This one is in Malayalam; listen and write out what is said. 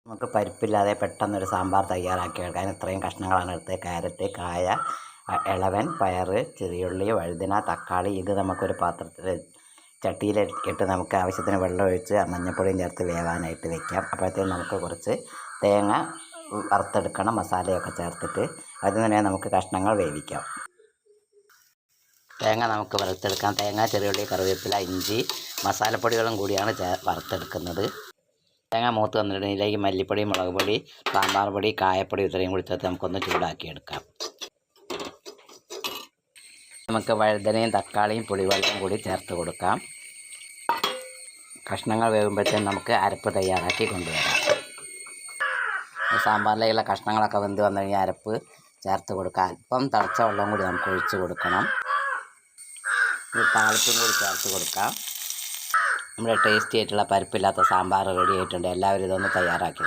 നമുക്ക് പരിപ്പില്ലാതെ പെട്ടെന്നൊരു സാമ്പാർ തയ്യാറാക്കിയെടുക്കാൻ ഇത്രയും കഷ്ണങ്ങളാണ് എടുത്തത്. ക്യാരറ്റ്, കായ, ഇളവൻ, പയർ, ചെറിയുള്ളി, വഴുതന, തക്കാളി. ഇത് നമുക്കൊരു പാത്രത്തിൽ ചട്ടിയിലിട്ട് നമുക്ക് ആവശ്യത്തിന് വെള്ളം ഒഴിച്ച് മഞ്ഞൾപ്പൊടിയും ചേർത്ത് വേവാനായിട്ട് വെക്കാം. അപ്പോഴത്തേക്കും നമുക്ക് കുറച്ച് തേങ്ങ വറുത്തെടുക്കണം, മസാലയൊക്കെ ചേർത്തിട്ട്. അതിന് തന്നെ നമുക്ക് കഷ്ണങ്ങൾ വേവിക്കാം. തേങ്ങ നമുക്ക് വറുത്തെടുക്കാം. തേങ്ങ, ചെറിയുള്ളി, കറിവേപ്പില, ഇഞ്ചി, മസാലപ്പൊടികളും കൂടിയാണ് വറുത്തെടുക്കുന്നത്. തേങ്ങ മൂത്ത് വന്നിട്ടുണ്ടെങ്കിൽ ഇതിലേക്ക് മല്ലിപ്പൊടി, മുളക് പൊടി, സാമ്പാർ പൊടി, കായപ്പൊടി ഇത്രയും കൂടി ചേർത്ത് നമുക്കൊന്ന് ചൂടാക്കിയെടുക്കാം. നമുക്ക് വഴുതനയും തക്കാളിയും പുളിവെള്ളവും കൂടി ചേർത്ത് കൊടുക്കാം. കഷ്ണങ്ങൾ വേകുമ്പോഴത്തേക്കും നമുക്ക് അരപ്പ് തയ്യാറാക്കി കൊണ്ടുവരാം. സാമ്പാറിലേക്കുള്ള കഷ്ണങ്ങളൊക്കെ വെന്ത് വന്നു കഴിഞ്ഞാൽ അരപ്പ് ചേർത്ത് കൊടുക്കാം. അല്പം തിളച്ച വെള്ളം കൂടി നമുക്ക് ഒഴിച്ച് കൊടുക്കണം. താളിപ്പും കൂടി ചേർത്ത് കൊടുക്കാം. നമ്മുടെ ടേസ്റ്റി ആയിട്ടുള്ള പരിപ്പില്ലാത്ത സാമ്പാർ റെഡി ആയിട്ടുണ്ട്. എല്ലാവരും ഇതൊന്ന് തയ്യാറാക്കി.